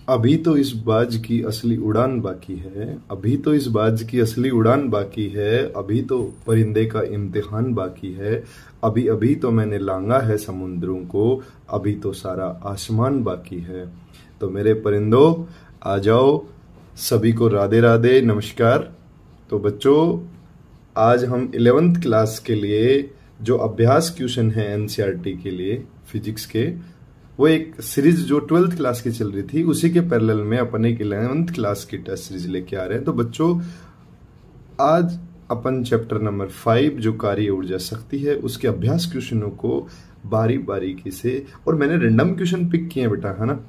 अभी तो इस बाज की असली उड़ान बाकी है, अभी तो इस बाज की असली उड़ान बाकी है, अभी तो परिंदे का इम्तिहान बाकी है, अभी अभी तो मैंने लांगा है समुद्रों को, अभी तो सारा आसमान बाकी है। तो मेरे परिंदों आ जाओ, सभी को राधे राधे, नमस्कार। तो बच्चों, आज हम 11th क्लास के लिए जो अभ्यास क्वेश्चन है एनसीईआरटी के लिए फिजिक्स के, वो एक सीरीज जो 12th क्लास की चल रही थी उसी के पैरेलल में अपन एक 11th क्लास की टेस्ट सीरीज लेके आ रहे हैं। तो बच्चों, आज अपन चैप्टर नंबर 5 जो कार्य ऊर्जा शक्ति है उसके अभ्यास क्वेश्चनों को बारी बारीकी से, और मैंने रैंडम क्वेश्चन पिक किए हैं बेटा, है ना,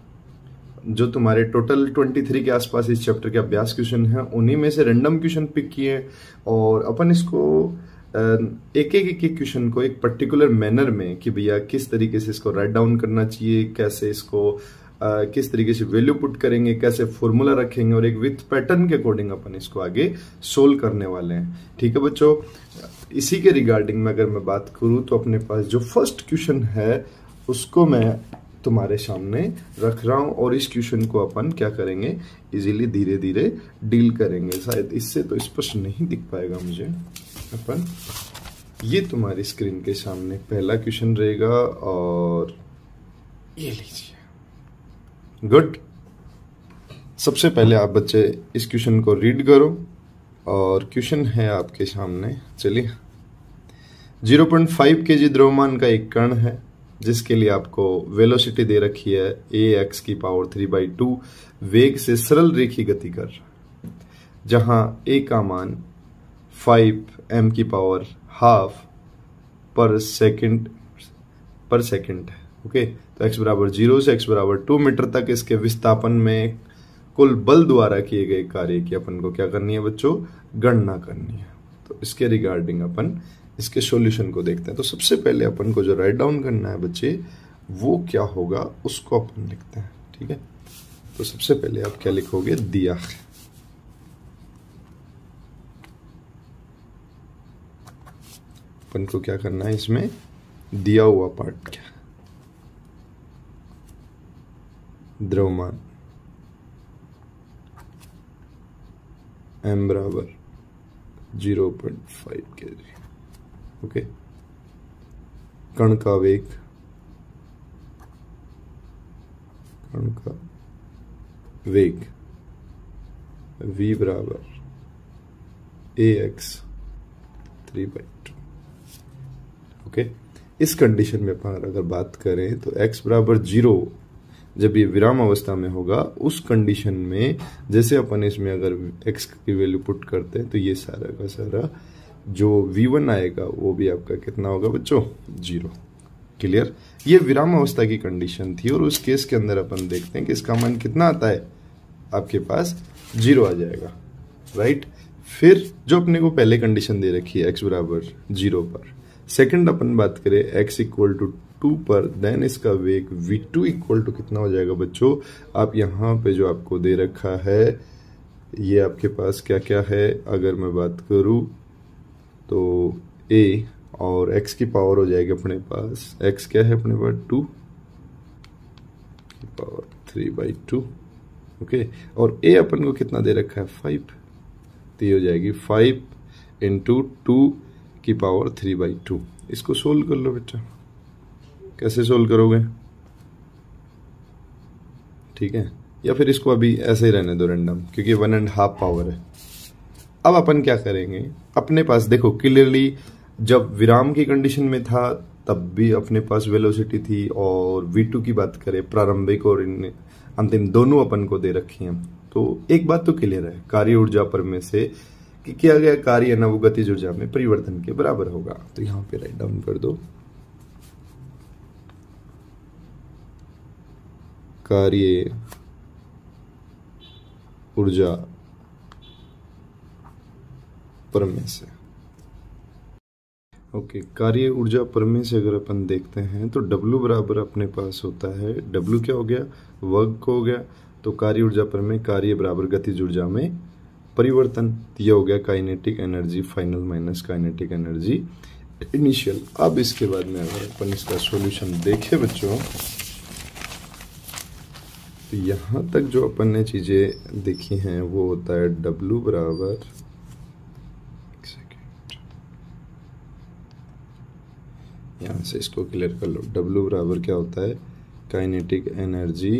जो तुम्हारे टोटल 23 के आसपास इस चैप्टर के अभ्यास क्वेश्चन हैं उन्हीं में से रैंडम क्वेश्चन पिक किए हैं, और अपन इसको एक एक क्वेश्चन को एक पर्टिकुलर मैनर में कि भैया किस तरीके से इसको राइट डाउन करना चाहिए, कैसे इसको किस तरीके से वैल्यू पुट करेंगे, कैसे फॉर्मूला रखेंगे, और एक विथ पैटर्न के अकॉर्डिंग अपन इसको आगे सोल्व करने वाले हैं। ठीक है बच्चों, इसी के रिगार्डिंग में अगर मैं बात करूं तो अपने पास जो फर्स्ट क्वेश्चन है उसको मैं तुम्हारे सामने रख रहा हूं, और इस क्वेश्चन को अपन क्या करेंगे, इजीली धीरे धीरे डील करेंगे। शायद इससे तो स्पष्ट नहीं दिख पाएगा मुझे। अपन ये तुम्हारी स्क्रीन के सामने पहला क्वेश्चन रहेगा, और ये लीजिए। गुड। सबसे पहले आप बच्चे इस क्वेश्चन को रीड करो, और क्वेश्चन है आपके सामने। चलिए, 0.5 kg द्रव्यमान का एक कण है जिसके लिए आपको वेलोसिटी दे रखी है ax की पावर 3/2 वेग से सरल रेखीय गति कर, जहां a का मान 5 m की पावर हाफ पर सेकंड है। ओके, तो x बराबर 0 से x बराबर 2 मीटर तक इसके विस्थापन में कुल बल द्वारा किए गए कार्य की अपन को क्या करनी है बच्चों, गणना करनी है। तो इसके रिगार्डिंग अपन इसके सॉल्यूशन को देखते हैं। तो सबसे पहले अपन को जो राइट डाउन करना है बच्चे, वो क्या होगा उसको अपन लिखते हैं। ठीक है, तो सबसे पहले आप क्या लिखोगे, दिया। अपन को क्या करना है, इसमें दिया हुआ पार्ट क्या, द्रव्यमान m बराबर 0.5 kg। ओके, कण का वेग, v बराबर ax 3/2। ओके, इस कंडीशन में अपन अगर बात करें तो x बराबर 0 जब ये विराम अवस्था में होगा, उस कंडीशन में जैसे अपन इसमें अगर x की वैल्यू पुट करते हैं तो ये सारा का सारा जो v1 आएगा वो भी आपका कितना होगा बच्चों, 0। क्लियर। ये विराम अवस्था की कंडीशन थी, और उस केस के अंदर अपन देखते हैं कि इसका मान कितना आता है, आपके पास 0 आ जाएगा। राइट। फिर जो अपने को पहले कंडीशन दे रखी है x बराबर 0 पर, सेकंड अपन बात करें x इक्वल टू 2 पर, देन इसका वेग v2 इक्वल टू कितना हो जाएगा बच्चों, आप यहाँ पे जो आपको दे रखा है ये आपके पास क्या क्या है, अगर मैं बात करूं तो a और x की पावर हो जाएगी अपने पास, x क्या है अपने पास 2 की पावर 3/2। ओके, और a अपन को कितना दे रखा है 5, तो ये हो जाएगी 5 इंटू 2 की पावर 3/2। इसको सोल्व कर लो बेटा। कैसे सोल्व करोगे, ठीक है, या फिर इसको अभी ऐसे ही रहने दो रैंडम, क्योंकि 1.5 पावर है। अब अपन क्या करेंगे, अपने पास देखो क्लियरली जब विराम की कंडीशन में था तब भी अपने पास वेलोसिटी थी, और v2 की बात करें प्रारंभिक और अंतिम दोनों अपन को दे रखी हैं। तो एक बात तो क्लियर है, कार्य ऊर्जा पर में से कि किया गया कार्य ना वो गतिज ऊर्जा में परिवर्तन के बराबर होगा। तो यहां पे राइट डाउन कर दो, कार्य ऊर्जा प्रमेय से। ओके, कार्य ऊर्जा प्रमेय से अगर अपन देखते हैं तो W बराबर अपने पास होता है, W क्या हो गया, वर्ग को हो गया, तो कार्य ऊर्जा प्रमेय कार्य बराबर गतिज ऊर्जा में परिवर्तन, ये हो गया kinetic energy final minus kinetic energy initial. अब इसके बाद में अगर अपन इसका सॉल्यूशन देखें बच्चों, तो यहाँ तक जो अपन ने चीज़ें देखी हैं वो होता है W बराबर, यहाँ से इसको क्लियर कर लो। W बराबर क्या होता है, kinetic energy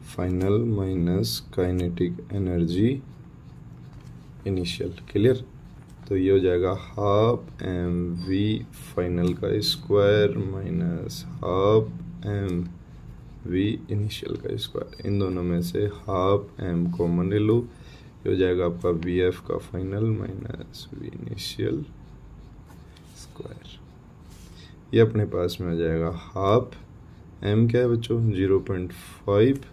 final minus kinetic energy initial. Clear. तो ये हो जाएगा हाफ एम वी फाइनल का square minus half m v initial का स्क्वायर। इन दोनों में से हाफ एम कॉमन ले लो, ये हो जाएगा आपका वी एफ का final minus v initial square. ये अपने पास में आ जाएगा हाफ एम क्या है बच्चों 0.5,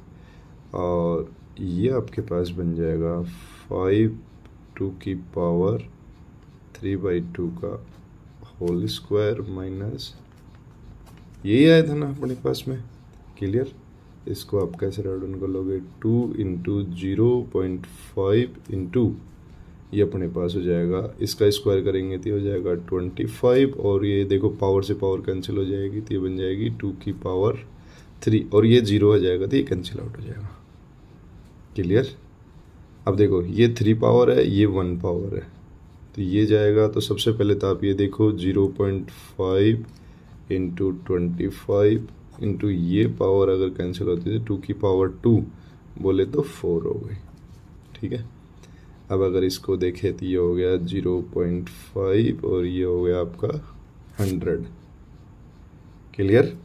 और ये आपके पास बन जाएगा 5 टू की पावर 3/2 का होल स्क्वायर माइनस, यही आया था ना अपने पास में। क्लियर। इसको आप कैसे राउंड डाउन कर लोगे, 2 इंटू 0.5 इंटू ये अपने पास हो जाएगा, इसका स्क्वायर करेंगे तो हो जाएगा 25, और ये देखो पावर से पावर कैंसिल हो जाएगी तो ये बन जाएगी 2 की पावर 3, और ये 0 हो जाएगा तो ये कैंसिल आउट हो जाएगा। क्लियर। अब देखो ये 3 पावर है, ये 1 पावर है, तो ये जाएगा। तो सबसे पहले तो आप ये देखो 0.5 इंटू 25 इंटू ये पावर अगर कैंसिल होती है 2 की पावर 2 बोले तो 4 हो गई। ठीक है। अब अगर इसको देखें तो ये हो गया 0.5 और ये हो गया आपका 100। क्लियर।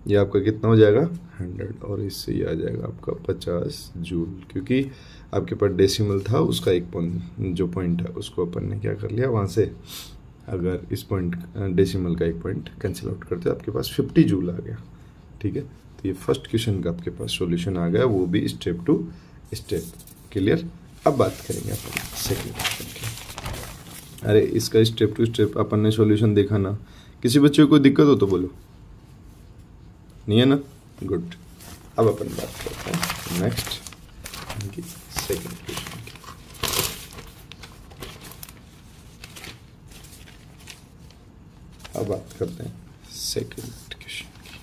ये आपका कितना हो जाएगा 100, और इससे ये आ जाएगा आपका 50 जूल, क्योंकि आपके पास डेसिमल था, उसका एक पॉइंट जो पॉइंट है उसको अपन ने क्या कर लिया वहाँ से, अगर इस पॉइंट डेसिमल का एक पॉइंट कैंसिल आउट करते आपके पास 50 जूल आ गया। ठीक है। तो ये फर्स्ट क्वेश्चन का आपके पास सॉल्यूशन आ गया, वो भी स्टेप टू स्टेप। क्लियर। अब बात करेंगे अपन सेकंड क्वेश्चन की। अरे इसका स्टेप टू स्टेप अपन ने सॉल्यूशन देखा ना, किसी बच्चे को कोई दिक्कत हो तो बोलो, नहीं है ना, गुड। अब अपन बात करते हैं नेक्स्ट सेकंड क्वेश्चन की। अब बात करते हैं सेकंड क्वेश्चन की।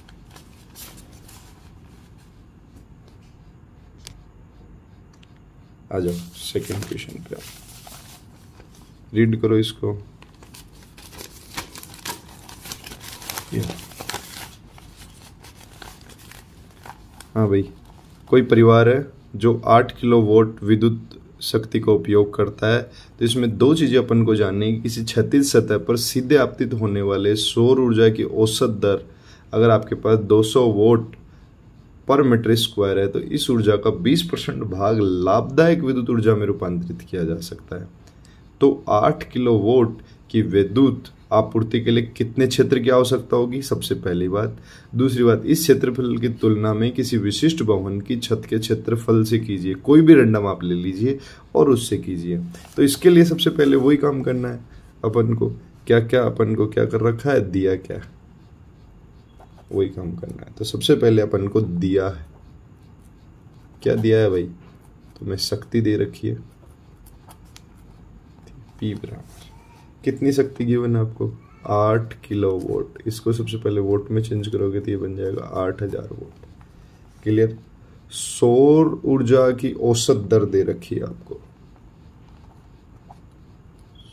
आ जाओ सेकंड क्वेश्चन पे, रीड करो इसको। हाँ भाई, कोई परिवार है जो 8 किलोवाट विद्युत शक्ति का उपयोग करता है, तो इसमें दो चीजें अपन को जाननी है। किसी क्षैतिज सतह पर सीधे आपतित होने वाले सौर ऊर्जा की औसत दर अगर आपके पास 200 वोट पर मीटर स्क्वायर है, तो इस ऊर्जा का 20% भाग लाभदायक विद्युत ऊर्जा में रूपांतरित किया जा सकता है। तो 8 किलोवाट की विद्युत आपूर्ति के लिए कितने क्षेत्र की आवश्यकता होगी, सबसे पहली बात। दूसरी बात, इस क्षेत्रफल की तुलना में किसी विशिष्ट भवन की छत के क्षेत्रफल से कीजिए, कोई भी रैंडम आप ले लीजिए और उससे कीजिए। तो इसके लिए सबसे पहले वही काम करना है अपन को, अपन को क्या कर रखा है, दिया क्या, वही काम करना है। तो सबसे पहले अपन को दिया है, क्या दिया है भाई, तुम्हें शक्ति दे रखी है P बराबर कितनी शक्ति गिवन है आपको, 8 किलोवाट। इसको सबसे पहले वोट में चेंज करोगे तो ये बन जाएगा 8000 वोट। क्लियर। सौर ऊर्जा की औसत दर दे रखी है आपको,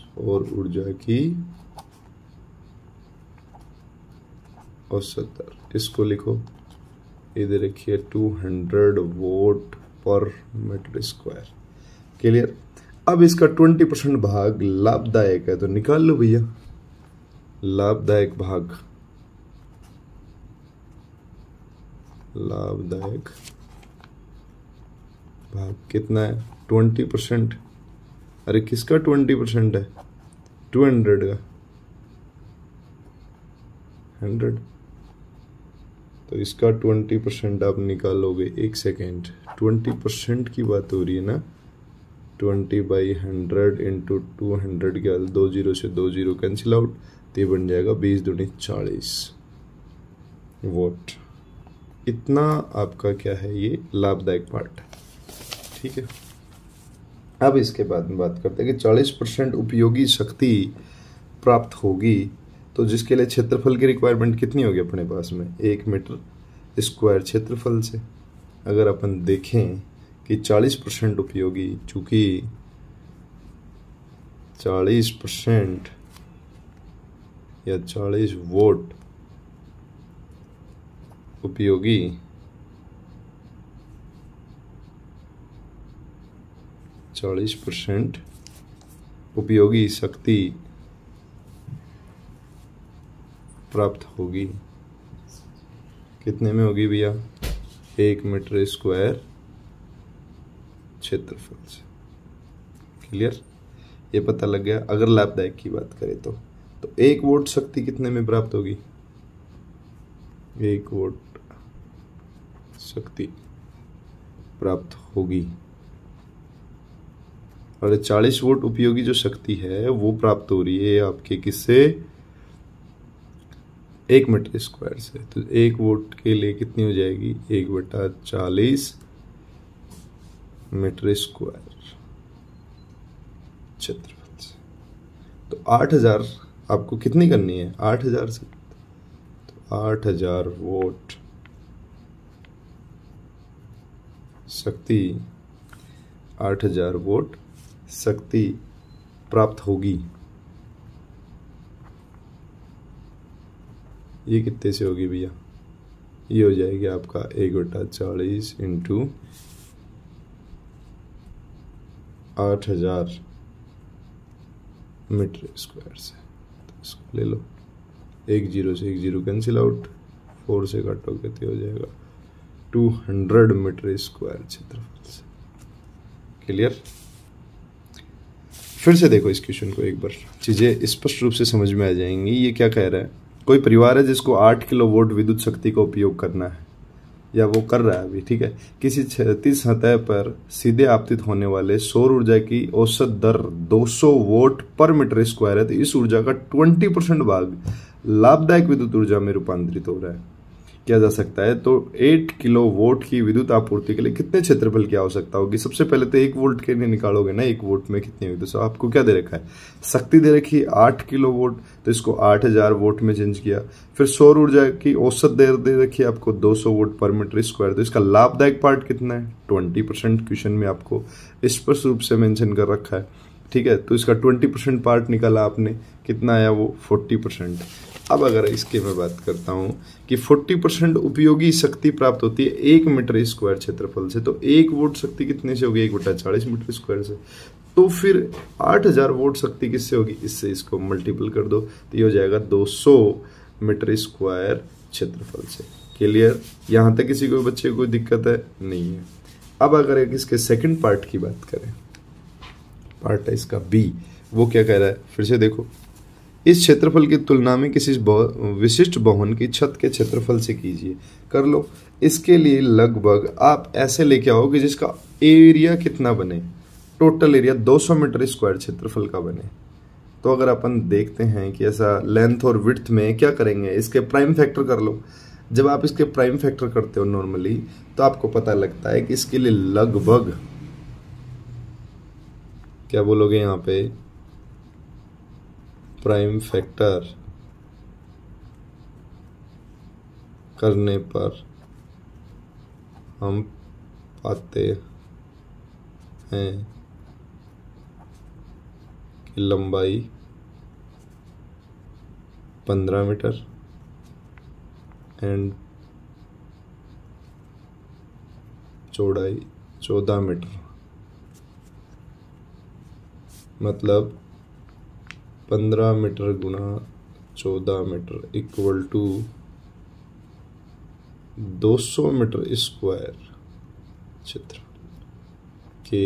सौर ऊर्जा की औसत दर, इसको लिखो, ये दे रखी है 200 वोट पर मीटर स्क्वायर। क्लियर। अब इसका 20% भाग लाभदायक है, तो निकाल लो भैया, लाभदायक भाग, लाभदायक भाग कितना है 20%। अरे किसका 20% है, 200 का 100, तो इसका 20% आप निकालोगे। एक सेकेंड, 20% की बात हो रही है ना, 20/100 इंटू 200 क्या, 2 0 से 2 0 कैंसिल आउट, तो ये बन जाएगा 20 दूनी 40 वोट। इतना आपका क्या है, ये लाभदायक पार्ट है। ठीक है। अब इसके बाद में बात करते हैं कि 40% उपयोगी शक्ति प्राप्त होगी, तो जिसके लिए क्षेत्रफल की रिक्वायरमेंट कितनी होगी अपने पास में, 1 मीटर स्क्वायर क्षेत्रफल से। अगर अपन देखें कि 40% उपयोगी, चूंकि 40% या 40 वोट उपयोगी 40% उपयोगी शक्ति प्राप्त होगी। कितने में होगी भैया? 1 मीटर स्क्वायर क्षेत्रफल से। क्लियर? ये पता लग गया। अगर लाभदायक की बात करें तो 1 वोट शक्ति कितने में प्राप्त होगी? 1 वोट शक्ति प्राप्त होगी। और 40 वोट उपयोगी जो शक्ति है वो प्राप्त हो रही है आपके किससे? 1 मीटर स्क्वायर से। तो 1 वोट के लिए कितनी हो जाएगी? 1/40 मीटर स्क्वायर क्षेत्रफल से। तो 8000 आपको कितनी करनी है? 8000 से। तो 8000 वोट शक्ति, 8000 वोट शक्ति प्राप्त होगी। ये कितने से होगी भैया? ये हो जाएगी आपका 1/40 इंटू 8000 मीटर स्क्वायर से। तो इसको ले लो, 1 0 से 1 0 कैंसिल आउट, 4 से काटो कितने हो जाएगा? 200 मीटर स्क्वायर क्षेत्रफल से। क्लियर? फिर से देखो इस क्वेश्चन को एक बार, चीजें स्पष्ट रूप से समझ में आ जाएंगी। ये क्या कह रहा है? कोई परिवार है जिसको 8 किलोवाट विद्युत शक्ति का उपयोग करना है, या वो कर रहा है अभी, ठीक है। किसी क्षैतिज सतह पर सीधे आपतित होने वाले सौर ऊर्जा की औसत दर 200 वोट पर मीटर स्क्वायर है, तो इस ऊर्जा का 20% भाग लाभदायक विद्युत ऊर्जा में रूपांतरित हो रहा है, किया जा सकता है। तो 8 किलो वोट की विद्युत आपूर्ति के लिए कितने क्षेत्रफल की आवश्यकता होगी? सबसे पहले तो 1 वोल्ट के लिए निकालोगे ना, 1 वोट में कितनी होगी? तो आपको क्या दे रखा है? शक्ति दे रखी है 8 किलो वोट, तो इसको 8000 वोट में चेंज किया। फिर सौर ऊर्जा की औसत दर दे रखी है आपको 200 वोट पर मीटर स्क्वायर, तो इसका लाभदायक पार्ट कितना है? 20%। क्वेश्चन में आपको स्पष्ट रूप से मेंशन कर रखा है, ठीक है। तो इसका 20% पार्ट निकाला आपने, कितना आया? वो 40%। अब अगर इसके मैं बात करता हूं कि 40% उपयोगी शक्ति प्राप्त होती है 1 मीटर स्क्वायर क्षेत्रफल से, तो 1 वोट शक्ति कितने से होगी? 1/40 मीटर स्क्वायर से। तो फिर 8000 वोट शक्ति किससे होगी? इससे इसको मल्टीपल कर दो, तो ये हो जाएगा 200 मीटर स्क्वायर क्षेत्रफल से। क्लियर? यहां तक किसी को बच्चे को कोई दिक्कत है? नहीं है। अब अगर इसके सेकंड पार्ट की बात करें, पार्ट है इसका बी, वो क्या कह रहा है? फिर से देखो, इस क्षेत्रफल की तुलना में किसी विशिष्ट भवन की छत के क्षेत्रफल से कीजिए। कर लो। इसके लिए लगभग आप ऐसे लेके आओ कि जिसका एरिया कितना बने? टोटल एरिया 200 मीटर स्क्वायर क्षेत्रफल का बने। तो अगर अपन देखते हैं कि ऐसा लेंथ और विड्थ में क्या करेंगे, इसके प्राइम फैक्टर कर लो। जब आप इसके प्राइम फैक्टर करते हो नॉर्मली, तो आपको पता लगता है कि इसके लिए लगभग क्या बोलोगे यहां पे? प्राइम फैक्टर करने पर हम पाते हैं कि लंबाई 15 मीटर एंड चौड़ाई 14 मीटर, मतलब 15 मीटर गुना 14 metre equal to 200 metre square क्षेत्र के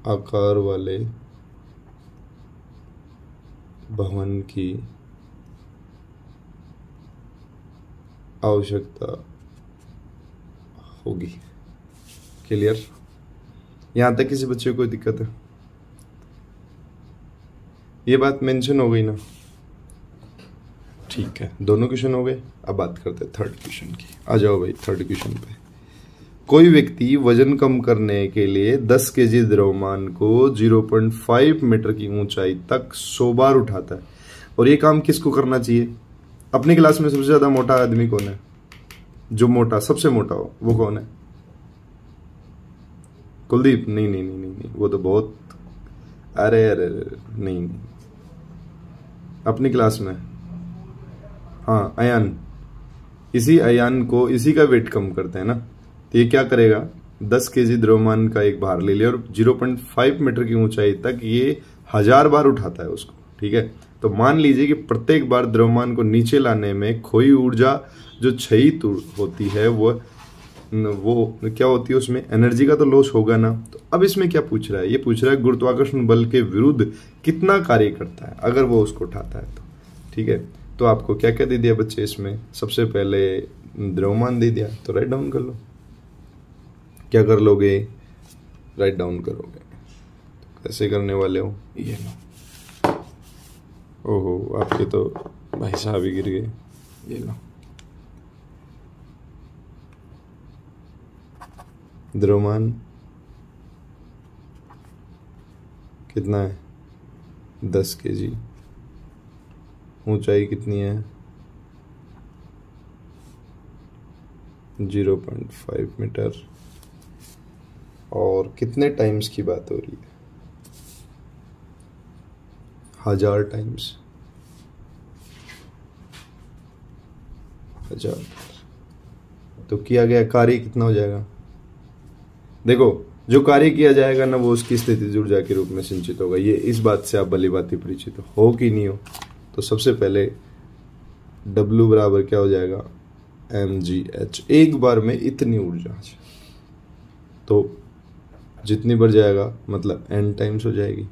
आकार वाले भवन की आवश्यकता होगी। क्लियर? यहां तक किसी बच्चे को कोई दिक्कत है? ये बात मेंशन हो गई ना? ठीक है, दोनों क्वेश्चन हो गए। अब बात करते हैं थर्ड क्वेश्चन की। आ जाओ भाई थर्ड क्वेश्चन पे। कोई व्यक्ति वजन कम करने के लिए 10 kg द्रव्यमान को 0.5 मीटर की ऊंचाई तक 100 बार उठाता है। और ये काम किसको करना चाहिए? अपनी क्लास में सबसे ज्यादा मोटा आदमी कौन है? जो मोटा, सबसे मोटा हो, वो कौन है? कुलदीप? नहीं नहीं नहीं नहीं, नहीं। वो तो बहुत, अरे अरे नहीं, नहीं। अपनी क्लास में, हाँ, अयान। इसी अयान को, इसी का वेट कम करते हैं ना, तो ये क्या करेगा, 10 केजी द्रव्यमान का एक भार ले लिया और 0.5 मीटर की ऊंचाई तक ये 1000 बार उठाता है उसको। ठीक है, तो मान लीजिए कि प्रत्येक बार द्रव्यमान को नीचे लाने में खोई ऊर्जा जो क्षयित होती है वो क्या होती है, उसमें एनर्जी का तो लॉस होगा ना। तो अब इसमें क्या पूछ रहा है, ये पूछ रहा है गुरुत्वाकर्षण बल के विरुद्ध कितना कार्य करता है अगर वो उसको उठाता है तो। ठीक है, तो आपको क्या क्या दे दिया बच्चे इसमें? सबसे पहले द्रव्यमान दे दिया, तो राइट डाउन कर लो। क्या कर लोगे? राइट डाउन करोगे। कैसे करने वाले हो? ये लो। ओहो, आपके तो भाई साहब ही गिर गए। ये लो, द्रव्यमान कितना है? 10 केजी। ऊंचाई कितनी है? 0.5 मीटर। और कितने टाइम्स की बात हो रही है? 1000 टाइम्स। 1000। तो किया गया कार्य कितना हो जाएगा? देखो, जो कार्य किया जाएगा ना वो उसकी स्थितिज ऊर्जा के रूप में संचित होगा। ये इस बात से आप भली भांति परिचित हो कि नहीं हो? तो सबसे पहले W बराबर क्या हो जाएगा? mgh। एक बार में इतनी ऊर्जा, तो जितनी बढ़ जाएगा मतलब n टाइम्स हो जाएगी।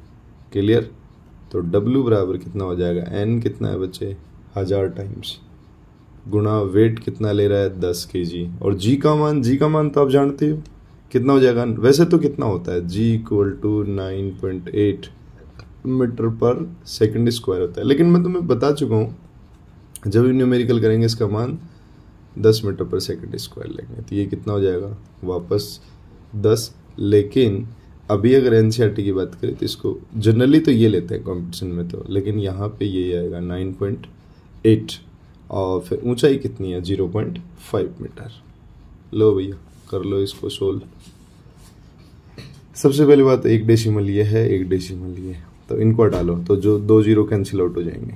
क्लियर? तो W बराबर कितना हो जाएगा? n कितना है बच्चे? 1000 टाइम्स गुणा वेट कितना ले रहा है? 10 केजी। और g का मान तो आप जानते हो कितना हो जाएगा? वैसे तो कितना होता है? G = 9.8 मीटर पर सेकंड स्क्वायर होता है, लेकिन मैं तुम्हें बता चुका हूँ जब न्यूमेरिकल करेंगे इसका मान 10 मीटर पर सेकंड स्क्वायर लेंगे, तो ये कितना हो जाएगा? वापस 10। लेकिन अभी अगर एनसीईआरटी की बात करें तो इसको जनरली तो ये लेते हैं कंपटीशन में, तो लेकिन यहाँ पे ये आएगा 9.8 और फिर ऊंचाई कितनी है? 0.5 मीटर। लो भैया, कर लो इसको सोल्व। सबसे पहली बात, एक डेसिमल ये है, एक डेसिमल ये, तो इनको हटा लो तो जो 2 जीरो कैंसिल आउट हो जाएंगे।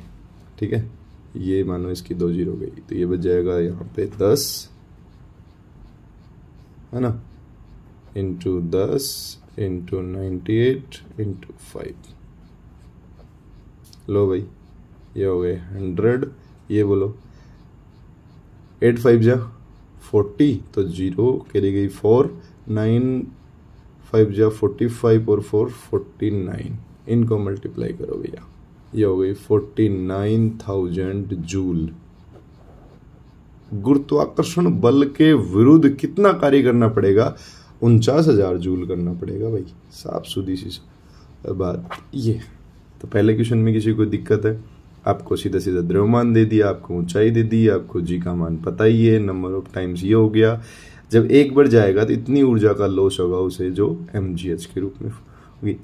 ठीक है, ये मानो इसकी 2 जीरो गई, तो ये बच जाएगा यहाँ पे 10, है ना, इंटू 10 इंटू 98 इंटू 5। लो भाई, ये हो गए 100। ये बोलो 8 5 जा 40, तो 0 करी गई 4, 9 5 जा 45 और 4 49। इनको मल्टीप्लाई करो भैया, ये हो गई 49,000 जूल। गुरुत्वाकर्षण बल के विरुद्ध कितना कार्य करना पड़ेगा? 49,000 जूल करना पड़ेगा भाई। साफ सुधी सी बात ये। तो पहले क्वेश्चन में किसी को दिक्कत है? आपको सीधा सीधा द्रव्यमान दे दिया, आपको ऊंचाई दे दी, आपको जी का मान पता ही है, नंबर ऑफ टाइम्स ये हो गया। जब एक बढ़ जाएगा तो इतनी ऊर्जा का लॉस होगा उसे, जो mgh के रूप में होगी।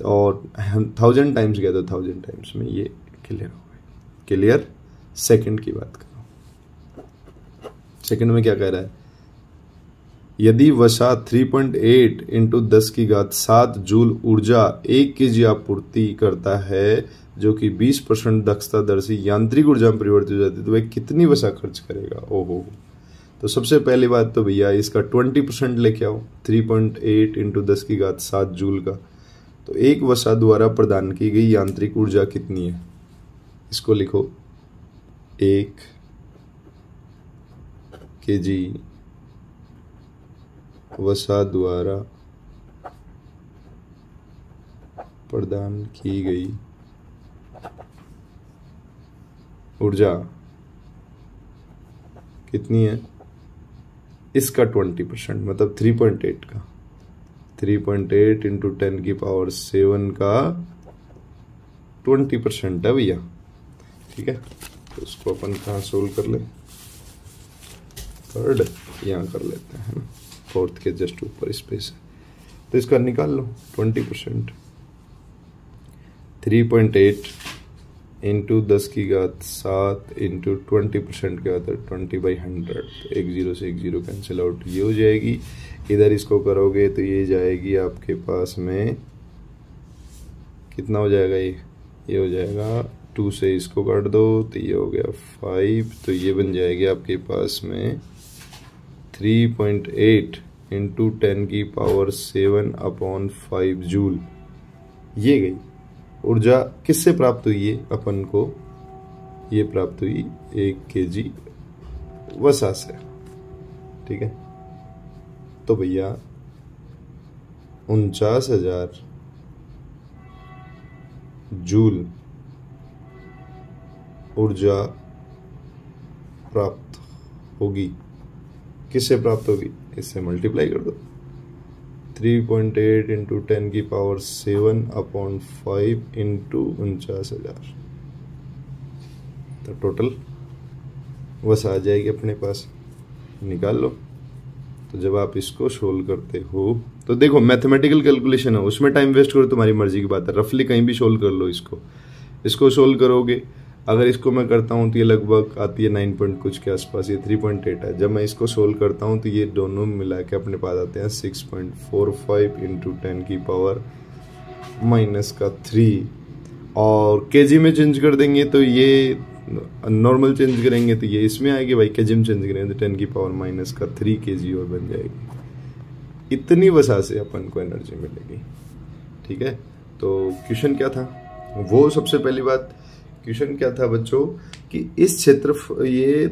और 1000 टाइम्स गया तो 1000 टाइम्स में ये क्लियर हो गया। क्लियर? सेकंड की बात करो। सेकंड में क्या कह रहा है? यदि वसा 3.8 इंटू 10⁻7 जूल ऊर्जा 1 केजी आपूर्ति करता है, जो कि 20% दक्षता दर से यांत्रिक ऊर्जा में परिवर्तित हो जाती है, तो वह कितनी वसा खर्च करेगा? ओहो, तो सबसे पहली बात तो भैया इसका 20% लेके आओ। 3.8 इंटू 10⁻7 जूल का, तो एक वसा द्वारा प्रदान की गई यांत्रिक ऊर्जा कितनी है? इसको लिखो 1 केजी वसा द्वारा प्रदान की गई ऊर्जा कितनी है? इसका 20% मतलब 3.8 का, 3.8 इंटू 10⁻7 का 20% है भैया। ठीक है, तो उसको अपन कहाँ सोल्व कर ले? थर्ड यहाँ कर लेते हैं ना, फोर्थ के जस्ट ऊपर स्पेस है, तो इसका निकाल लो 20%। 3.8 इंटू 10⁻7 इंटू 20% क्या होता है 20/100, एक जीरो से एक जीरो कैंसिल आउट, ये हो जाएगी। इधर इसको करोगे तो ये जाएगी आपके पास में कितना हो जाएगा, ये हो जाएगा 2 से इसको काट दो तो ये हो गया 5, तो ये बन जाएगी आपके पास में 3.8 इंटू 10⁻7/5 जूल। ये गई ऊर्जा किससे प्राप्त हुई है अपन को, ये प्राप्त हुई 1 kg वसा से। ठीक है, तो भैया 49,000 जूल ऊर्जा प्राप्त होगी। किससे प्राप्त होगी, इससे मल्टीप्लाई कर दो, 3.8 इंटू 10⁻7/5 इंटू 49,000, तो टोटल बस आ जाएगी अपने पास, निकाल लो। तो जब आप इसको सोल्व करते हो तो देखो मैथमेटिकल कैलकुलेशन है, उसमें टाइम वेस्ट करो तुम्हारी मर्जी की बात है, रफली कहीं भी सोल्व कर लो। इसको सोल्व करोगे, अगर इसको मैं करता हूँ तो ये लगभग आती है 9 पॉइंट कुछ के आसपास, ये 3.8 है। जब मैं इसको सोल्व करता हूँ तो ये दोनों मिला के अपने पास आते हैं 6.45 इंटू 10⁻³ और केजी में चेंज कर देंगे तो ये नॉर्मल चेंज करेंगे तो ये इसमें आएगी भाई, केजी में चेंज करेंगे तो 10⁻³ kg और बन जाएगी। इतनी वसा से अपन को एनर्जी मिलेगी। ठीक है, तो क्वेश्चन क्या था वो, सबसे पहली बात क्वेश्चन क्या था बच्चों कि इस क्षेत्र ये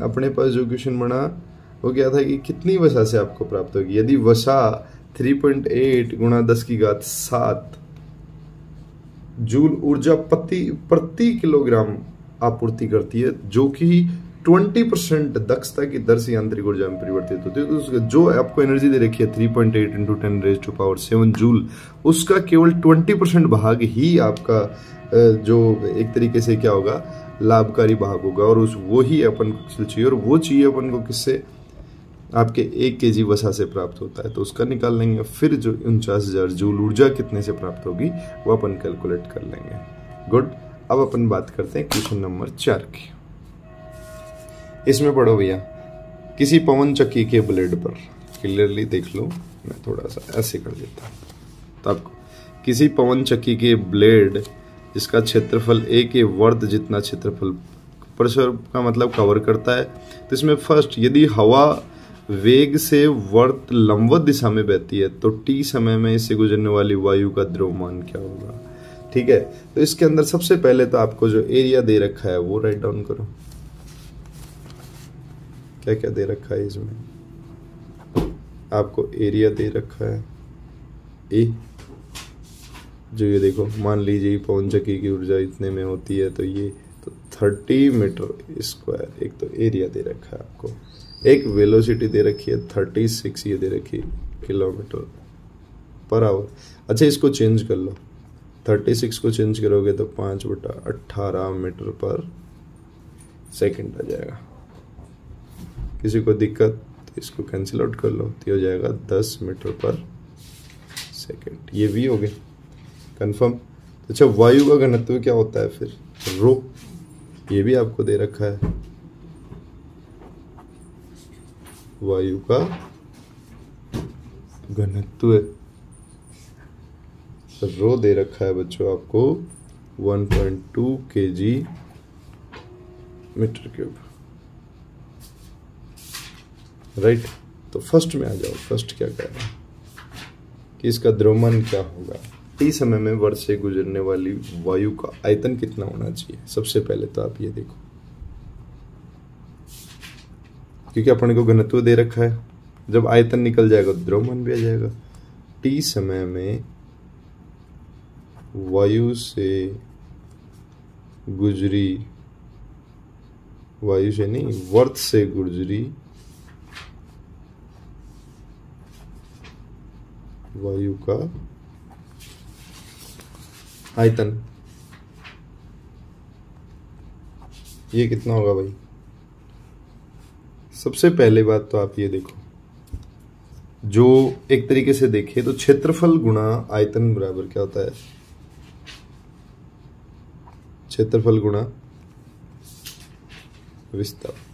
अपने पास जो क्वेश्चन बना वो क्या था कि कितनी वसा से आपको प्राप्त होगी। यदि वसा 3.8 गुणा 10⁻7 जूल ऊर्जा प्रति किलोग्राम आपूर्ति करती है, जो कि 20% दक्षता की दर से आंतरिक ऊर्जा में परिवर्तित होती है, तो जो आपको एनर्जी दे रखी है 3.8 इंटू 10⁻7 जूल, उसका केवल 20% भाग ही आपका जो एक तरीके से क्या होगा, लाभकारी भाग होगा, और वो ही अपन को चाहिए, और वो चाहिए अपन को किससे, आपके 1 kg वसा से प्राप्त होता है, तो उसका निकाल लेंगे। फिर जो 49,000 जूल ऊर्जा कितने से प्राप्त होगी वो अपन कैलकुलेट कर लेंगे। गुड, अब अपन बात करते हैं क्वेश्चन नंबर 4 की। इसमें पढ़ो भैया, किसी पवन चक्की के ब्लेड पर, क्लियरली देख लो, मैं थोड़ा सा ऐसे कर देता हूँ तो आपको, किसी पवन चक्की के ब्लेड जिसका क्षेत्रफल A के वर्ग जितना क्षेत्रफल परिसर का मतलब कवर करता है, तो इसमें फर्स्ट यदि हवा वेग से वर्त लंबवत दिशा में बहती है तो t समय में इससे गुजरने वाली वायु का द्रव्यमान क्या होगा। ठीक है, तो इसके अंदर सबसे पहले तो आपको जो एरिया दे रखा है वो राइट डाउन करो। क्या क्या दे रखा है इसमें, आपको एरिया दे रखा है ए, जो ये देखो, मान लीजिए पवन चक्की की ऊर्जा इतने में होती है तो ये तो 30 मीटर स्क्वायर, एक तो एरिया दे रखा है आपको, एक वेलोसिटी दे रखी है 36, ये दे रखी है किलोमीटर पर आवर। अच्छा, इसको चेंज कर लो, 36 को चेंज करोगे तो 5/18 मीटर पर सेकंड आ जाएगा। किसी को दिक्कत तो इसको कैंसिल आउट कर लो, तो हो जाएगा 10 मीटर पर सेकंड। ये भी हो गया कंफर्म। अच्छा, वायु का घनत्व क्या होता है फिर, रो, ये भी आपको दे रखा है, वायु का घनत्व रो दे रखा है बच्चों आपको 1.2 kg मीटर क्यूब। राइट, तो फर्स्ट में आ जाओ। फर्स्ट क्या कह रहा है कि इसका द्रव्यमान क्या होगा, इस समय में वर्ष से गुजरने वाली वायु का आयतन कितना होना चाहिए। सबसे पहले तो आप ये देखो, क्योंकि अपने को घनत्व दे रखा है, जब आयतन निकल जाएगा तो द्रव्यमान भी आ जाएगा। टी समय में वायु से गुजरी, वायु से नहीं, वर्त से गुजरी वायु का आयतन, ये कितना होगा भाई। सबसे पहले बात तो आप ये देखो, जो एक तरीके से देखे तो क्षेत्रफल गुणा आयतन बराबर क्या होता है, क्षेत्रफल गुणा विस्थापन।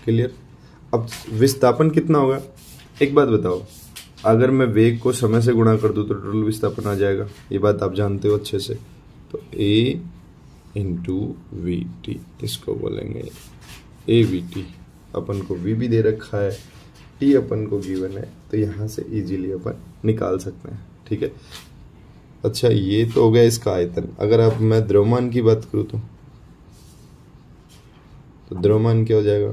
क्लियर। अब विस्थापन कितना होगा, एक बात बताओ, अगर मैं वेग को समय से गुणा कर दूं तो टोटल विस्थापन आ जाएगा, ये बात आप जानते हो अच्छे से। तो a इंटू वी टी, इसको बोलेंगे ए वी टी। अपन को v भी दे रखा है, t अपन को गिवन है, तो यहाँ से इजीली अपन निकाल सकते हैं। ठीक है। अच्छा, ये तो हो गया इसका आयतन। अगर अब मैं द्रव्यमान की बात करूँ तो द्रव्यमान क्या हो जाएगा,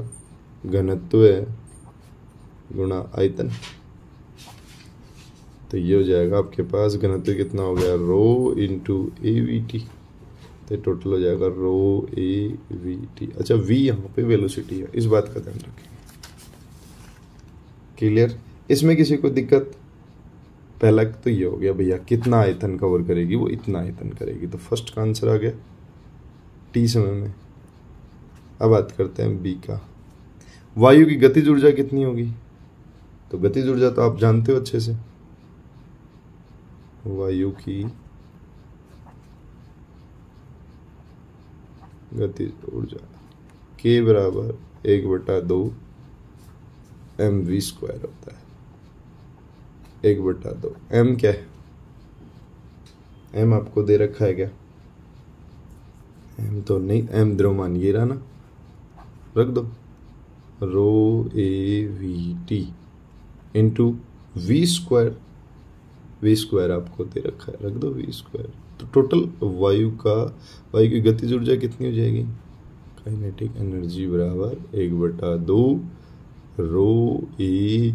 घनत्व है गुणा आयतन। तो ये हो जाएगा आपके पास घनत्व कितना हो गया, रो इंटू ए वी टी। तो टोटल हो जाएगा रो ए वी टी। अच्छा, v यहाँ पे वेलोसिटी है, इस बात का ध्यान रखें। क्लियर। इसमें किसी को दिक्कत, पहला तो ये हो गया भैया कितना आयतन कवर करेगी, वो इतना आयतन करेगी। तो फर्स्ट का आंसर आ गया टी समय में। अब बात करते हैं बी का, वायु की गतिज ऊर्जा कितनी होगी। तो गतिज ऊर्जा तो आप जानते हो अच्छे से, वायु की गतिज ऊर्जा K बराबर 1/2 mv² होता है। 1/2 m क्या है, m आपको दे रखा है क्या, m तो नहीं, m द्रव्यमान ये रहा ना, रख दो rho A V T into v²। v² आपको दे रखा है, रख दो v²। तो टोटल वायु की गतिज ऊर्जा कितनी हो जाएगी, काइनेटिक एनर्जी बराबर 1/2 रो ए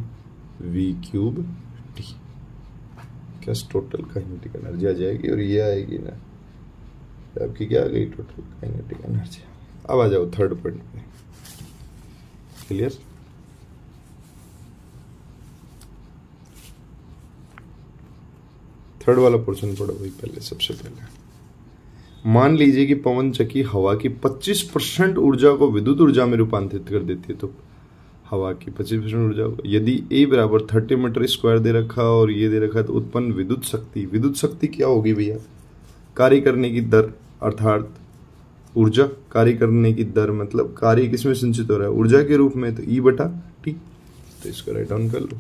वी क्यूब टी। क्या टोटल काइनेटिक एनर्जी आ जाएगी, और ये आएगी ना आपकी, क्या आ गई टोटल काइनेटिक एनर्जी। अब आ जाओ थर्ड पॉइंट पे। क्लियर। थर्ड वाला पोर्शन पढ़ो भाई पहले। सबसे पहले मान लीजिए कि पवन चक्की हवा की 25% ऊर्जा को विद्युत ऊर्जा में रूपांतरित कर देती है। तो हवा की 25% ऊर्जा, यदि A बराबर 30 मीटर स्क्वायर दे रखा और ये दे रखा है, तो उत्पन्न विद्युत शक्ति क्या होगी भैया, कार्य करने की दर, अर्थात ऊर्जा कार्य करने की दर, मतलब कार्य किसमें संचित हो रहा है, ऊर्जा के रूप में, तो E/T। तो इसको राइट डाउन कर लो।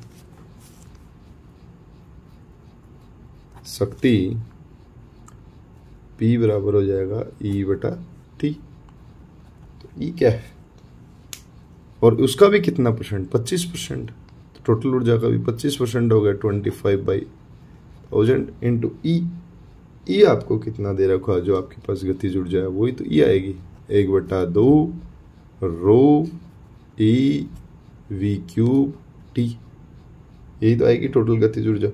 शक्ति P बराबर हो जाएगा E/T। तो E क्या है, और उसका भी कितना परसेंट, 25%। तो टोटल ऊर्जा का भी 25% हो गया, 25/1000 इंटू E आपको कितना दे रखा है, जो आपके पास गतिज ऊर्जा है वही तो E आएगी, 1/2 रो E वी क्यूब टी। यही तो आएगी टोटल गतिज ऊर्जा।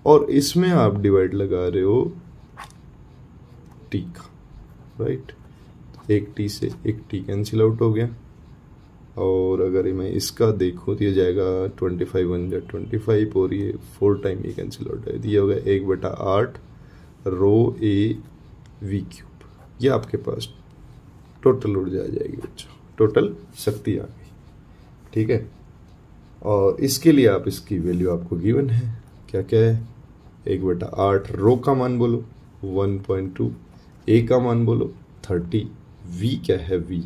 और इसमें आप डिवाइड लगा रहे हो टी का, राइट। एक टी से एक टी कैंसिल आउट हो गया, और अगर मैं इसका देखूँ तो ये जाएगा 25/1 और ये 4 टाइम ये कैंसिल आउट है, ये हो गया 1/8 रो ए वी क्यूब। ये आपके पास टोटल ऊर्जा आ जाएगी बच्चों, टोटल शक्ति आ गई। ठीक है। और इसके लिए आप इसकी वैल्यू आपको गिवन है, क्या क्या है, 1/8 रो का मान बोलो 1.2, ए का मान बोलो 30, वी क्या है, वी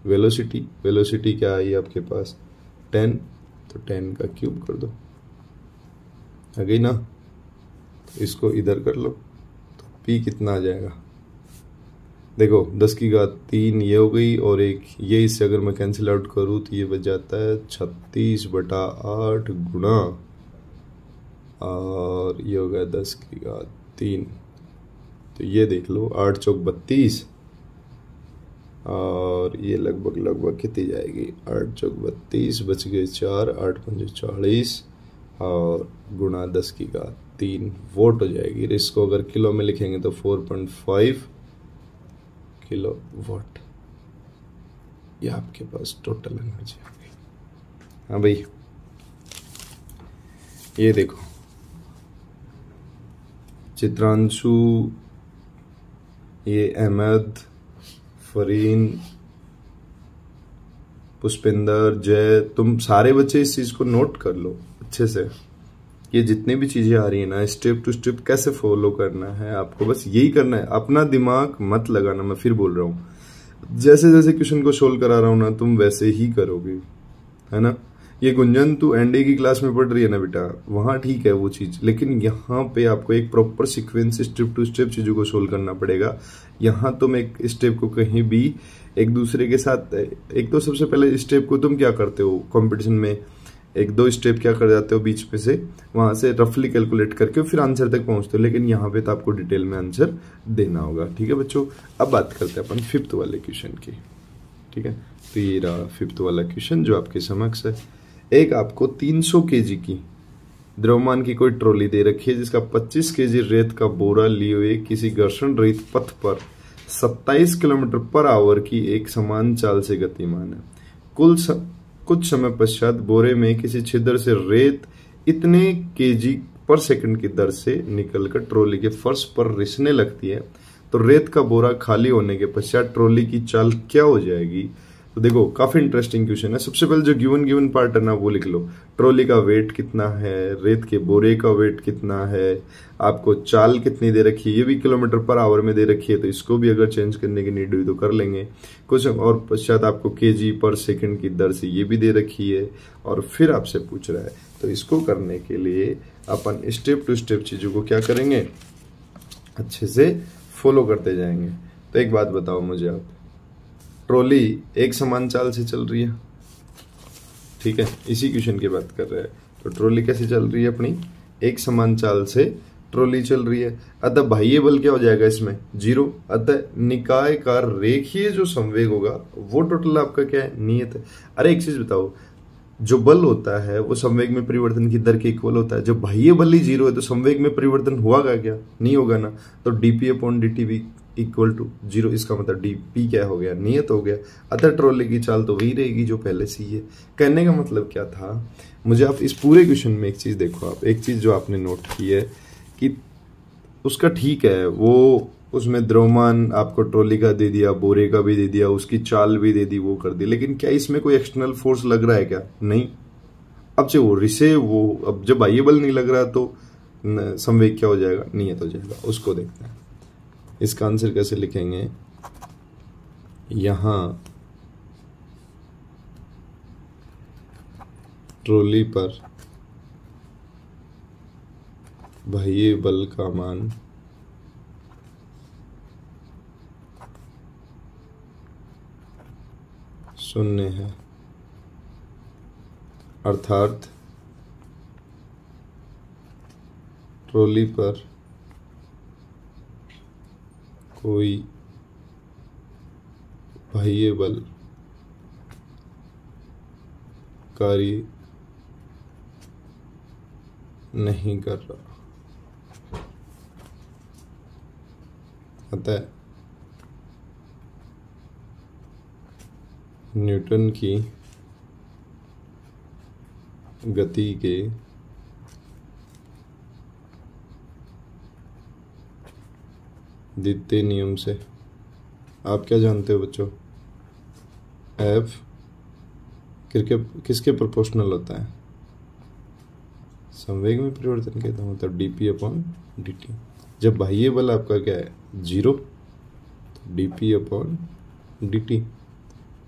वेलोसिटी क्या आई आपके पास 10, तो 10 का क्यूब कर दो, आ गई ना। तो इसको इधर कर लो, तो पी कितना आ जाएगा, देखो 10⁻³ ये हो गई, और एक ये, इससे अगर मैं कैंसिल आउट करूँ तो ये बच जाता है 36/8 गुणा, और ये हो गया 10⁻3। तो ये देख लो 8 चौक 32, और ये लगभग कितनी जाएगी, 8 चौक 32 बच गए 4, 8 पंजे 40, और गुणा 10⁻3 वोट हो जाएगी। इसको अगर किलो में लिखेंगे तो 4.5 किलो वाट। ये आपके पास टोटल एनर्जी आ गई। हाँ भाई, ये देखो चित्रांशु, ये अहमद, फरीन, पुष्पिंदर, जय, तुम सारे बच्चे इस चीज को नोट कर लो अच्छे से, ये जितनी भी चीजें आ रही है ना, स्टेप टू स्टेप कैसे फॉलो करना है आपको, बस यही करना है। अपना दिमाग मत लगाना, मैं फिर बोल रहा हूँ। जैसे जैसे क्वेश्चन को सोल्व करा रहा हूँ ना, तुम वैसे ही करोगे, है ना। ये गुंजन तू एनडी की क्लास में पढ़ रही है ना बेटा, वहां ठीक है वो चीज, लेकिन यहाँ पे आपको एक proper sequence step to step चीजों को सोल्व करना पड़ेगा। यहाँ तुम एक स्टेप को कहीं भी एक दूसरे के साथ, एक तो सबसे पहले स्टेप को तुम क्या करते हो कंपटीशन में, एक दो स्टेप क्या कर जाते हो बीच में से, वहां से रफली कैलकुलेट करके फिर आंसर तक पहुंचते हो, लेकिन यहाँ पे तो आपको डिटेल में आंसर देना होगा। ठीक है बच्चों, अब बात करते हैं अपन फिफ्थ वाले क्वेश्चन की। ठीक है, तो ये रहा फिफ्थ वाला क्वेश्चन जो आपके समक्ष है। एक आपको 300 केजी की द्रव्यमान की कोई ट्रॉली दे रखी है, जिसका 25 केजी रेत का बोरा लिए हुए किसी घर्षण रहित पथ पर 27 किलोमीटर पर आवर की एक समान चाल से गतिमान है। कुछ समय पश्चात बोरे में किसी छिद्र से रेत इतने केजी पर सेकंड की दर से निकलकर ट्रॉली के फर्श पर रिसने लगती है, तो रेत का बोरा खाली होने के पश्चात ट्रॉली की चाल क्या हो जाएगी। तो देखो काफी इंटरेस्टिंग क्वेश्चन है। सबसे पहले जो गिवन पार्ट है ना वो लिख लो। ट्रॉली का वेट कितना है, रेत के बोरे का वेट कितना है, आपको चाल कितनी दे रखी है, ये भी किलोमीटर पर आवर में दे रखी है, तो इसको भी अगर चेंज करने की नीड हुई तो कर लेंगे। कुछ और पश्चात आपको केजी पर सेकंड की दर से ये भी दे रखी है, और फिर आपसे पूछ रहा है, तो इसको करने के लिए अपन स्टेप टू स्टेप चीजों को क्या करेंगे, अच्छे से फॉलो करते जाएंगे। तो एक बात बताओ मुझे आप, ट्रॉली एक समान चाल से चल रही है, ठीक है, इसी क्वेश्चन की बात कर रहे हैं। तो ट्रॉली कैसे चल रही है अपनी, एक समान चाल से ट्रॉली चल रही है। अतः बाह्य बल क्या हो जाएगा इसमें, 0। अतः निकाय का रेखीय जो संवेग होगा वो टोटल आपका क्या है, नियत है। अरे एक चीज बताओ, जो बल होता है वो संवेग में परिवर्तन की दर के इक्वल होता है। जब बाह्य बल ही 0 है तो संवेग में परिवर्तन हुआ क्या, नहीं होगा ना। तो dp/dt भी इक्वल टू 0, इसका मतलब dp क्या हो गया, नियत हो गया। अतः ट्रॉली की चाल तो वही रहेगी जो पहले से ही है। कहने का मतलब क्या था मुझे, आप इस पूरे क्वेश्चन में एक चीज देखो, आप एक चीज जो आपने नोट की है कि उसका ठीक है, वो उसमें द्रव्यमान आपको ट्रॉली का दे दिया, बोरे का भी दे दिया, उसकी चाल भी दे दी, वो कर दी, लेकिन क्या इसमें कोई एक्सटर्नल फोर्स लग रहा है क्या, नहीं। अब से वो रिसे वो, अब जब बाह्य बल नहीं लग रहा तो संवेग क्या हो जाएगा, नियत हो जाएगा। उसको देखते हैं, इसका आंसर कैसे लिखेंगे। यहां ट्रॉली पर बाह्य बल का मान शून्य है, अर्थात ट्रॉली पर कोई बाह्य बल कार्य नहीं कर रहा। अतः न्यूटन की गति के द्वितीय नियम से, आप क्या जानते हो बच्चों, F किसके प्रोपोर्शनल होता है, संवेग में परिवर्तन के, तो मतलब dp/dt। जब बाह्य बल आपका क्या है 0, तो dp/dt।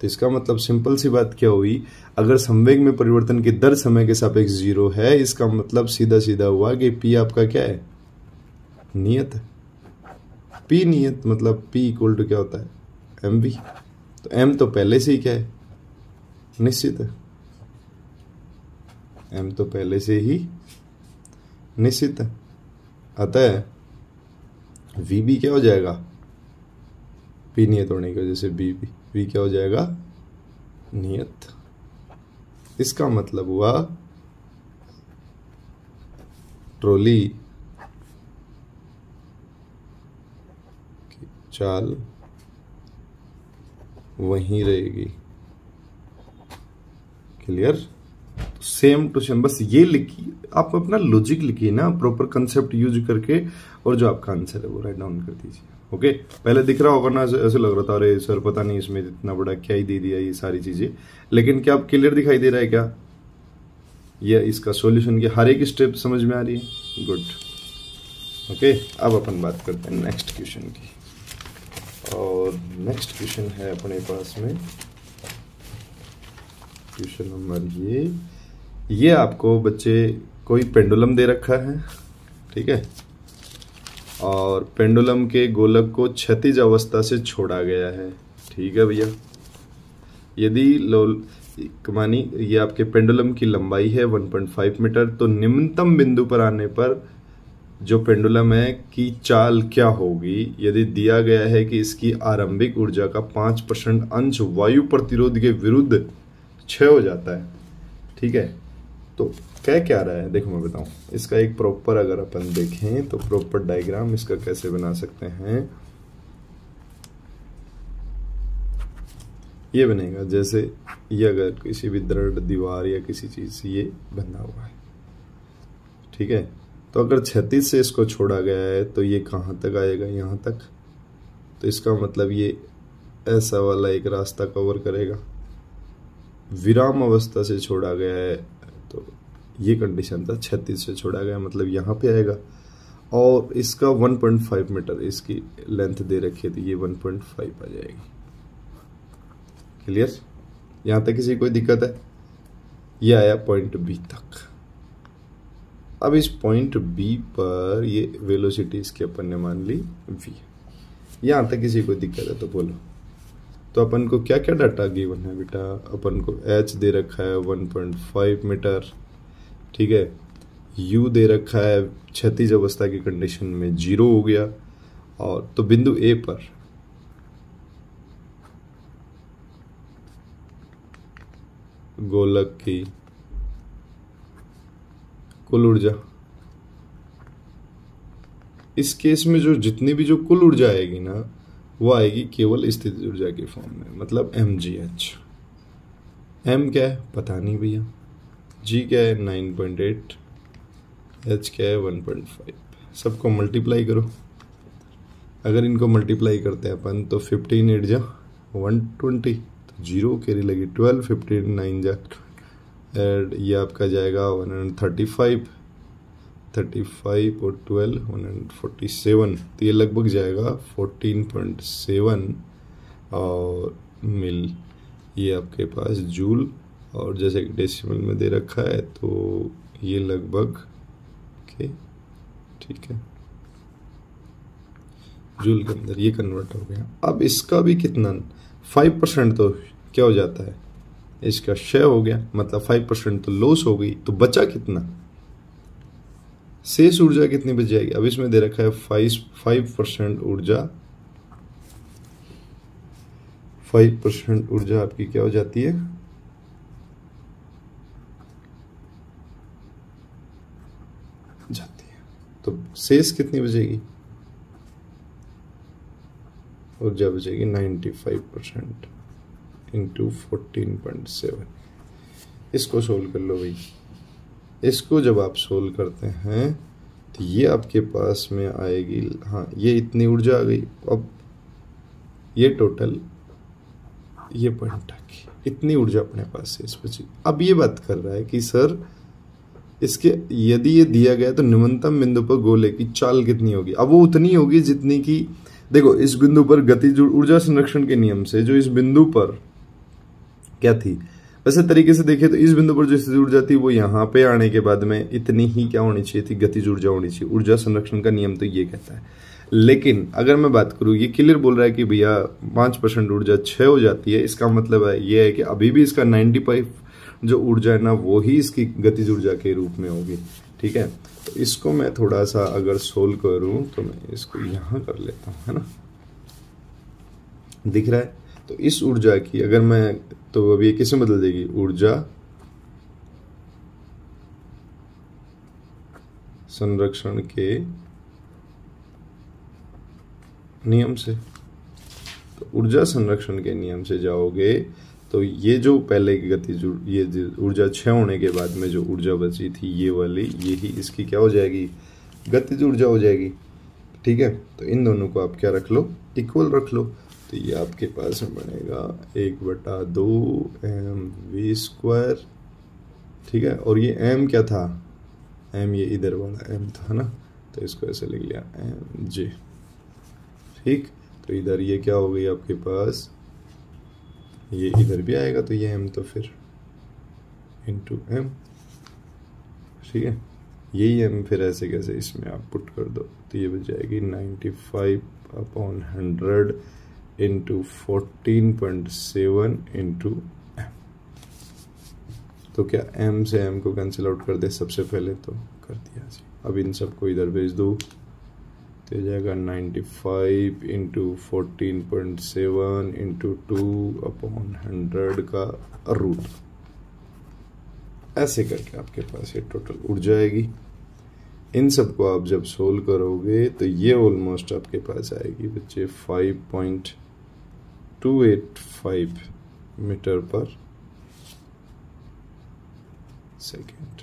तो इसका मतलब सिंपल सी बात क्या हुई, अगर संवेग में परिवर्तन की दर समय के सापेक्ष 0 है, इसका मतलब सीधा सीधा हुआ कि p आपका क्या है, नियत है। p नियत मतलब p इक्वल टू क्या होता है, mv। तो m तो पहले से ही क्या है, निश्चित है, m तो पहले से ही निश्चित है। अतः vb क्या हो जाएगा, p नियत होने की वजह से v क्या हो जाएगा, नियत। इसका मतलब हुआ ट्रॉली की चाल वहीं रहेगी। क्लियर, सेम टू सेम, बस ये लिखिए, आप अपना लॉजिक लिखिए ना, प्रॉपर कंसेप्ट यूज करके, और जो आपका आंसर है वो राइट डाउन कर दीजिए। ओके, पहले दिख रहा होगा ना, ऐसे लग रहा था अरे सर पता नहीं इसमें इतना बड़ा क्या ही दे दिया ये सारी चीजें, लेकिन क्या अब क्लियर दिखाई दे रहा है क्या, ये इसका सॉल्यूशन की हर एक स्टेप समझ में आ रही है? गुड। ओके, अब अपन बात करते हैं नेक्स्ट क्वेश्चन की। और नेक्स्ट क्वेश्चन है अपने पास में क्वेश्चन नंबर ये आपको बच्चे कोई पेंडुलम दे रखा है, ठीक है, और पेंडुलम के गोलक को क्षैतिज अवस्था से छोड़ा गया है, ठीक है भैया। यदि मानी ये आपके पेंडुलम की लंबाई है 1.5 मीटर, तो निम्नतम बिंदु पर आने पर जो पेंडुलम है की चाल क्या होगी यदि दिया गया है कि इसकी आरंभिक ऊर्जा का 5% अंश वायु प्रतिरोध के विरुद्ध क्षय हो जाता है, ठीक है। तो कह क्या रहा है, देखो मैं बताऊं इसका एक प्रॉपर, अगर अपन देखें तो प्रॉपर डायग्राम इसका कैसे बना सकते हैं। ये बनेगा जैसे ये अगर किसी भी दृढ़ दीवार या किसी चीज से ये बंधा हुआ है, ठीक है, तो अगर क्षैतिज से इसको छोड़ा गया है तो ये कहाँ तक आएगा, यहाँ तक। तो इसका मतलब ये ऐसा वाला एक रास्ता कवर करेगा। विराम अवस्था से छोड़ा गया है तो ये कंडीशन था, क्षैतिज से छोड़ा गया मतलब यहाँ पे आएगा। और इसका 1.5 मीटर इसकी लेंथ दे रखी है, तो ये 1.5 आ जाएगी। क्लियर? यहाँ तक किसी कोई दिक्कत है? ये आया पॉइंट बी तक। अब इस पॉइंट बी पर ये वेलोसिटी इसकी अपन ने मान ली v। यहाँ तक किसी को दिक्कत है तो बोलो। तो अपन को क्या क्या डाटा गिवन है बेटा, अपन को h दे रखा है 1.5 मीटर, ठीक है, u दे रखा है क्षैतिज अवस्था की कंडीशन में 0 हो गया। और तो बिंदु A पर गोलक की कुल ऊर्जा, इस केस में जो जितनी भी जो कुल ऊर्जा आएगी ना वो आएगी केवल स्थितिज ऊर्जा के फॉर्म में, मतलब mgh। m क्या है पता नहीं भैया, g क्या है 9.8, h क्या है 1.5। सबको मल्टीप्लाई करो। अगर इनको मल्टीप्लाई करते हैं अपन तो 15 8 जा 120, तो 0 कैरी लगी 12, 15 9 जा एड, ये आपका जाएगा 135, 35 और 12 147, तो ये लगभग जाएगा 14.7 और मिल, ये आपके पास जूल। और जैसे कि डेसिमल में दे रखा है तो ये लगभग ओके, ठीक है, जूल के अंदर ये कन्वर्ट हो गया। अब इसका भी कितना 5% तो क्या हो जाता है, इसका क्षय हो गया, मतलब 5% तो लॉस हो गई। तो बचा कितना, शेष ऊर्जा कितनी बच जाएगी। अब इसमें दे रखा है 5% ऊर्जा, 5% ऊर्जा आपकी क्या हो जाती है, जाती है। तो शेष कितनी बचेगी, ऊर्जा बचेगी 95% इंटू 14.7। इसको सोल्व कर लो भाई। इसको जब आप सोल्व करते हैं तो ये आपके पास में आएगी, हाँ ये इतनी ऊर्जा आ गई। अब ये टोटल ये पॉइंट आ गई, इतनी ऊर्जा अपने पास शेष बची। अब ये बात कर रहा है कि सर इसके यदि ये दिया गया तो निम्नतम बिंदु पर गोले की चाल कितनी होगी। अब वो उतनी होगी जितनी की, देखो इस बिंदु पर गतिज ऊर्जा संरक्षण के नियम से जो इस बिंदु पर क्या थी, वैसे तरीके से देखें तो इस बिंदु पर जो स्थितिज ऊर्जा थी वो यहाँ पे आने के बाद में इतनी ही क्या होनी चाहिए थी, गतिज ऊर्जा होनी चाहिए। ऊर्जा संरक्षण का नियम तो ये कहता है। लेकिन अगर मैं बात करूँ, ये क्लियर बोल रहा है कि भैया 5% ऊर्जा क्षय हो जाती है। इसका मतलब है ये है कि अभी भी इसका 95 जो ऊर्जा है ना वो ही इसकी गतिज ऊर्जा के रूप में होगी, ठीक है। तो इसको मैं थोड़ा सा अगर सोल्व करूं तो मैं इसको यहां कर लेता हूं, है ना, दिख रहा है। तो इस ऊर्जा की अगर मैं, तो अब ये किसमें बदल देगी, ऊर्जा संरक्षण के नियम से। तो ऊर्जा संरक्षण के नियम से जाओगे तो ये जो पहले की गति, ये ऊर्जा क्षय होने के बाद में जो ऊर्जा बची थी ये वाली, ये ही इसकी क्या हो जाएगी, गतिज ऊर्जा हो जाएगी, ठीक है। तो इन दोनों को आप क्या रख लो, इक्वल रख लो। तो ये आपके पास में बनेगा 1/2 mv² ठीक है। और ये एम क्या था, एम ये इधर वाला एम था ना, तो इसको ऐसे लिख लिया एम जे, ठीक। तो इधर ये क्या हो गई आपके पास, ये इधर भी आएगा तो ये एम तो फिर इंटू एम, ठीक है। यही एम फिर ऐसे कैसे इसमें आप पुट कर दो तो ये बच जाएगी 95/100 इंटू 14.7 इंटू एम। तो क्या एम से एम को कैंसिल आउट कर दे सबसे पहले, तो कर दिया जी। अब इन सबको इधर भेज दो तो हो जाएगा 95 इंटू 14.7 इंटू 2/100 का रूट। ऐसे करके आपके पास ये टोटल उड़ जाएगी। इन सबको आप जब सोल्व करोगे तो ये ऑलमोस्ट आपके पास आएगी बच्चे 5.285 मीटर पर सेकेंड।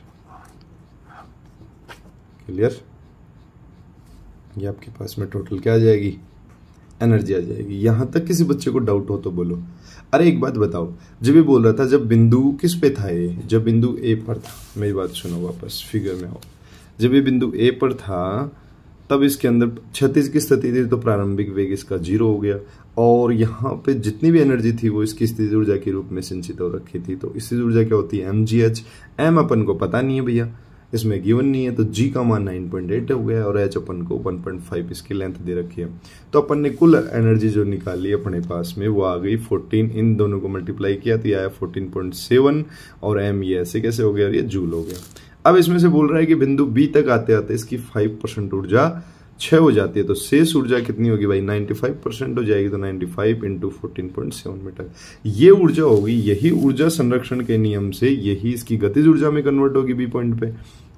क्लियर? ये आपके पास में टोटल क्या आ जाएगी, एनर्जी आ जाएगी। यहां तक किसी बच्चे को डाउट हो तो बोलो। अरे एक बात बताओ, जब ये बोल रहा था जब बिंदु किस पे था, ये जब बिंदु ए पर था, मेरी बात सुनो वापस फिगर में आओ। जब ये बिंदु ए पर था तब इसके अंदर क्षैतिज की स्थिति थी तो प्रारंभिक वेग इसका 0 हो गया, और यहाँ पे जितनी भी एनर्जी थी वो इसकी स्थितिज ऊर्जा के रूप में संचित हो रखी थी। तो स्थितिज ऊर्जा क्या होती है, mgh। एम अपन को पता नहीं है भैया, इसमें गिवन नहीं है, तो g का मान 9.8 हो गया और h अपन को 1.5 इसकी लेंथ दे रखी है। तो अपन ने कुल एनर्जी जो निकाली अपने पास में वो आ गई 14, इन दोनों को मल्टीप्लाई किया तो ये आया 14.7, और m ये ऐसे कैसे हो गया, और ये जूल हो गया। अब इसमें से बोल रहा है कि बिंदु बी तक आते आते इसकी 5% ऊर्जा क्षय हो जाती है, तो शेष ऊर्जा कितनी होगी भाई, 95% हो जाएगी। तो 95 इंटू 14.7 मीटर ये ऊर्जा होगी। यही ऊर्जा संरक्षण के नियम से यही इसकी गतिज ऊर्जा में कन्वर्ट होगी बी पॉइंट पे।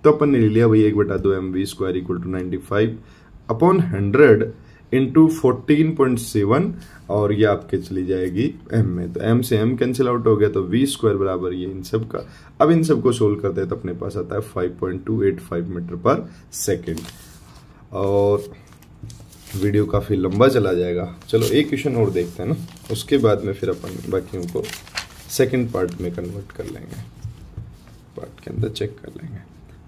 तो अपन ने ले लिया भाई 1/2 mv² इक्वल टू 95/100 इंटू 14.7, और ये आपके चली जाएगी m में, तो m से m कैंसिल आउट हो गया, तो v² बराबर ये इन सब का। अब इन सबको सोल्व करते हैं तो अपने पास आता है 5.285 मीटर पर सेकेंड। और वीडियो काफी लंबा चला जाएगा, चलो एक क्वेश्चन और देखते हैं ना, उसके बाद में फिर अपन बाकियों को सेकंड पार्ट में कन्वर्ट कर लेंगे, पार्ट के अंदर चेक कर लेंगे।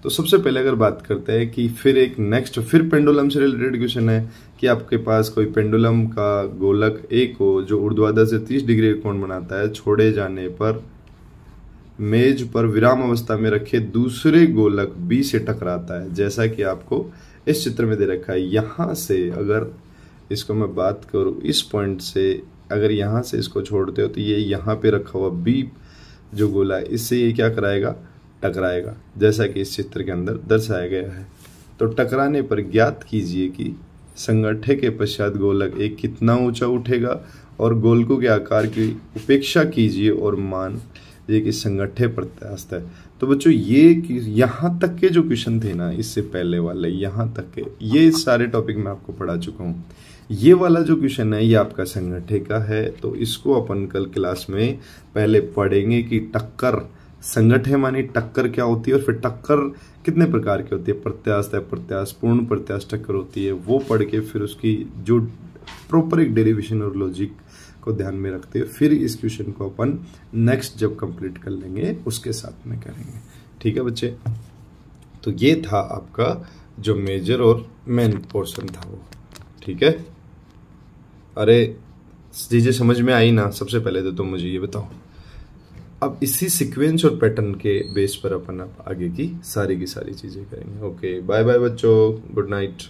तो सबसे पहले अगर बात करते हैं कि फिर एक नेक्स्ट फिर पेंडुलम से रिलेटेड क्वेश्चन है कि आपके पास कोई पेंडुलम का गोलक ए को जो ऊर्ध्वाधर से 30 डिग्री का कोण बनाता है, छोड़े जाने पर मेज पर विराम अवस्था में रखे दूसरे गोलक बी से टकराता है, जैसा कि आपको इस चित्र में दे रखा है। यहां से अगर इसको मैं बात करूं, इस पॉइंट से अगर यहां से इसको छोड़ते हो तो ये यहां पे रखा हुआ बी जो गोला है इससे ये क्या कराएगा, टकराएगा, जैसा कि इस चित्र के अंदर दर्शाया गया है। तो टकराने पर ज्ञात कीजिए कि संगठे के पश्चात गोलक एक कितना ऊंचा उठेगा, और गोलकों के आकार की उपेक्षा कीजिए और मान ये कि संगठे प्रत्यास्थ है। तो बच्चों ये यहाँ तक के जो क्वेश्चन थे ना, इससे पहले वाले यहाँ तक के ये सारे टॉपिक मैं आपको पढ़ा चुका हूँ। ये वाला जो क्वेश्चन है ये आपका संगठे का है, तो इसको अपन कल क्लास में पहले पढ़ेंगे कि टक्कर, संगठे मानी टक्कर क्या होती है, और फिर टक्कर कितने प्रकार की होती है, प्रत्यास्थ है, प्रत्यास्थ, पूर्ण प्रत्यास्थ टक्कर होती है, वो पढ़ के फिर उसकी जो प्रॉपर एक डेरिवेशन और लॉजिक को ध्यान में रखते हुए फिर इस क्वेश्चन को अपन नेक्स्ट जब कंप्लीट कर लेंगे उसके साथ में करेंगे। ठीक है बच्चे, तो ये था आपका जो मेजर और मेन पोर्शन था वो। ठीक है, अरे चीजें समझ में आई ना? सबसे पहले तो तुम मुझे ये बताओ। अब इसी सीक्वेंस और पैटर्न के बेस पर अपन अब आगे की सारी चीजें करेंगे। ओके, बाय बाय बच्चों, गुड नाइट।